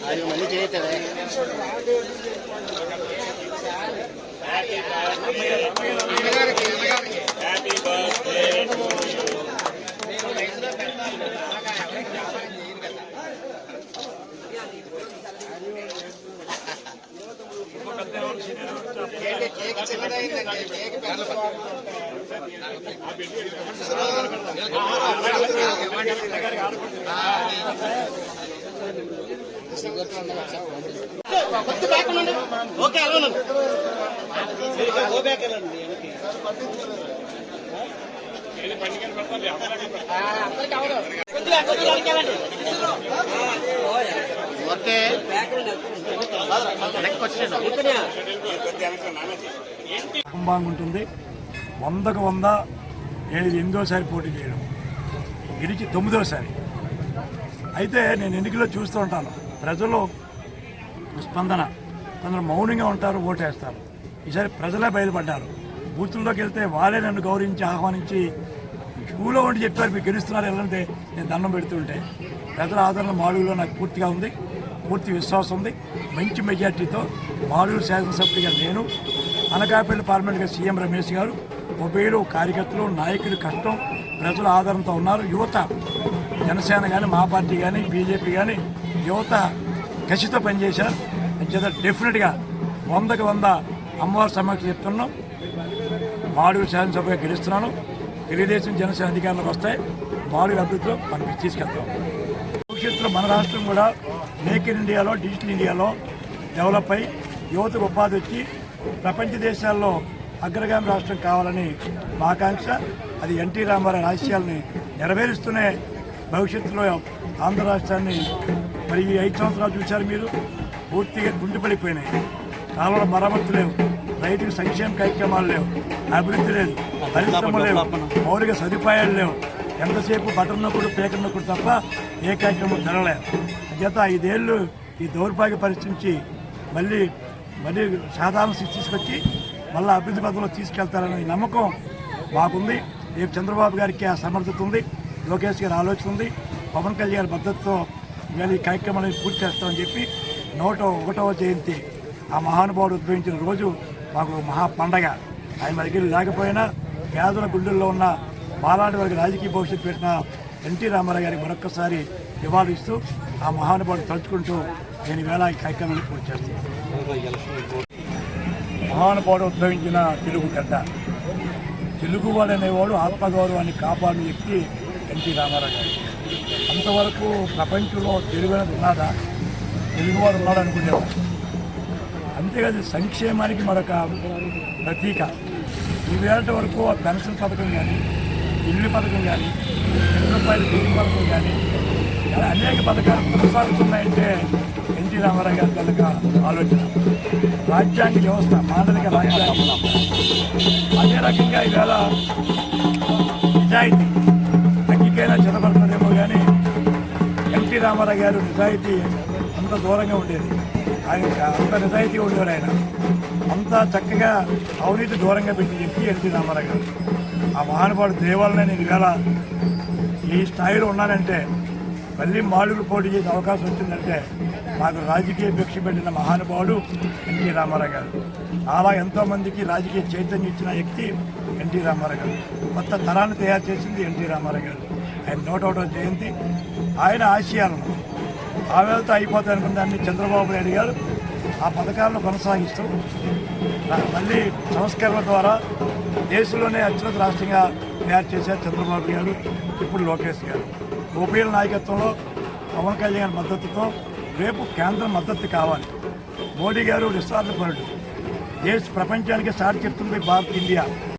అది మళ్ళీ చేయొచ్చా? హ్యాపీ బర్త్డే కేక్ చిన్నదైందండి. కేక్ ఓకే అలా ఉంటుంది. 100కు 100 8వ పోటీ చేయడం, గెలిచి 9వసారి. అయితే నేను ఎన్నికల్లో చూస్తూ ఉంటాను, ప్రజలు స్పందన, కొందరు మౌనంగా ఉంటారు, ఓటేస్తారు. ఈసారి ప్రజలే బయలుపడ్డారు. బూతుల్లోకి వెళ్తే వాళ్ళే నన్ను గౌరవించి ఆహ్వానించి క్యూలో ఉండి చెప్పారు మీకు గెలుస్తున్నారు వెళ్ళంటే నేను దండం పెడుతుంటే ప్రజల ఆదరణ మాడుగులో నాకు పూర్తిగా ఉంది, పూర్తి విశ్వాసం ఉంది. మంచి మెజార్టీతో మాడుగులు శాసనసభ్యుడిగా నేను, అనకాపల్లి పార్లమెంట్గా సీఎం రమేష్ గారు, ఉభయులు కార్యకర్తలు నాయకులు కష్టం ప్రజల ఆదరణతో ఉన్నారు. యువత జనసేన కానీ మా పార్టీ కానీ బీజేపీ కానీ యువత కసితో పనిచేశారు. అంచేత డెఫినెట్గా 100కు 100 అమ్మవారి సమక్ష చెప్తున్నాం, మాడుగులు శాసనసభగా గెలుస్తున్నాను. తెలుగుదేశం జనసేన అధికారంలోకి వస్తాయి, మాడుగుల అభివృద్ధిలో మనం తీసుకెళ్తాం. భవిష్యత్తులో మన రాష్ట్రం కూడా మేక్ ఇన్ ఇండియాలో, డిజిటల్ ఇండియాలో డెవలప్ అయ్యి యువతకు ఉపాధి వచ్చి ప్రపంచ దేశాల్లో అగ్రగామి రాష్ట్రం కావాలని మా ఆకాంక్ష. అది ఎన్టీ రామారావు ఆశయాల్ని నెరవేరుస్తూనే భవిష్యత్తులో ఆంధ్ర రాష్ట్రాన్ని మరి ఈ 5 సంవత్సరాలు చూశారు మీరు, పూర్తిగా గుంటుపడిపోయినాయి. కాలంలో మరమ్మతులు లేవు, రైతుకు సంక్షేమ కార్యక్రమాలు లేవు, అభివృద్ధి లేదు, పరిశ్రమలు లేవు, మౌలిక సదుపాయాలు లేవు. ఎంతసేపు బటన్ నొక్కుడు పేకర్ నొక్కుడు తప్ప ఏ కార్యక్రమం జరగలేదు. అంచేత 5 ఏళ్ళు ఈ దౌర్భాగ్య పరిస్థితి మళ్ళీ సాధారణ స్థితి తీసుకొచ్చి మళ్ళీ అభివృద్ధి పథంలో తీసుకెళ్తారనే నమ్మకం మాకుంది. రేపు చంద్రబాబు గారికి ఆ సమర్థత ఉంది, లోకేష్ గారి ఆలోచన ఉంది, పవన్ కళ్యాణ్ మద్దతుతో ఇవాళ ఈ కార్యక్రమాలను పూర్తి చేస్తామని చెప్పి 101వ జయంతి ఆ మహానుభావుడు ఉద్భవించిన రోజు మాకు మహా పండగ. ఆయన దగ్గర లేకపోయినా పేదల గుండెల్లో ఉన్న మాలాంటి వారికి రాజకీయ భవిష్యత్తు పెట్టిన ఎన్టీ రామారావు గారికి మరొక్కసారి నివాళిస్తూ ఆ మహానుభావుడు తలుచుకుంటూ నేను ఈవేళ ఈ కార్యక్రమాన్ని పూర్తి చేస్తున్నాను. మహానుభావుడు ఉద్భవించిన తెలుగు గడ్డ, తెలుగువాడు అనేవాడు ఆత్మగౌరవాన్ని కాపాడిన వ్యక్తి ఎన్టీ రామారావు గారు. అంతవరకు ప్రపంచంలో తెలుగు అనేది ఉన్నదా, తెలుగువాడు ఉన్నాడు అనుకునేవాడు. అంతేకాదు సంక్షేమానికి మరొక ప్రతీక. ఈవేళ వరకు పెన్షన్ పథకం కానీ, ఇల్లు పథకం కానీ, రూపాయల బిల్లు పథకం కానీ అనేక పథకాలు కొనసాగుతున్నాయంటే ఎన్టీ రామారావు గారి కనుక ఆలోచన. రాజ్యాంగ వ్యవస్థ, మానవిక రాజ్యాంగం. అదే రకంగా ఈవేళ నిజాయితీ అగ్గికైనా చెదపడుతుందేమో కానీ ఎన్టీ రామారావు గారు నిజాయితీ అంత దూరంగా ఉండేది. ఆయన అంత నిజాయితీ ఉండేవారు. ఆయన అంతా చక్కగా అవినీతి దూరంగా పెట్టి వ్యక్తి ఎన్టీ రామారావు గారు. ఆ మహానుభావుడు దేవాలనే నేను ఈవేళ ఈ స్థాయిలో ఉన్నానంటే, మళ్ళీ మాడుగులు పోటీ చేసే అవకాశం వచ్చిందంటే నాకు రాజకీయ భిక్ష పెట్టిన మహానుభావుడు ఎన్టీ రామారావు గారు. అలా ఎంతోమందికి రాజకీయ చైతన్యం ఇచ్చిన వ్యక్తి ఎన్టీ రామారావు గారు. కొత్త తరాన్ని తయారు చేసింది ఎన్టీ రామారావు గారు. ఆయన 101వ జయంతి, ఆయన ఆశయాలను ఆవేళతో అయిపోతాయి అనుకున్న దాన్ని చంద్రబాబు నాయుడు గారు ఆ పథకాలను కొనసాగిస్తూ మళ్ళీ సంస్కరణ ద్వారా దేశంలోనే అత్యున్నత రాష్ట్రంగా తయారు చేశారు చంద్రబాబు గారు. ఇప్పుడు లోకేష్ గారు గోపీల నాయకత్వంలో, పవన్ కళ్యాణ్ మద్దతుతో రేపు కేంద్రం మద్దతు కావాలి. మోడీ గారు నిస్వార్థపరుడు, ప్రపంచానికి సాటి చెప్తుంది భారత్ ఇండియా.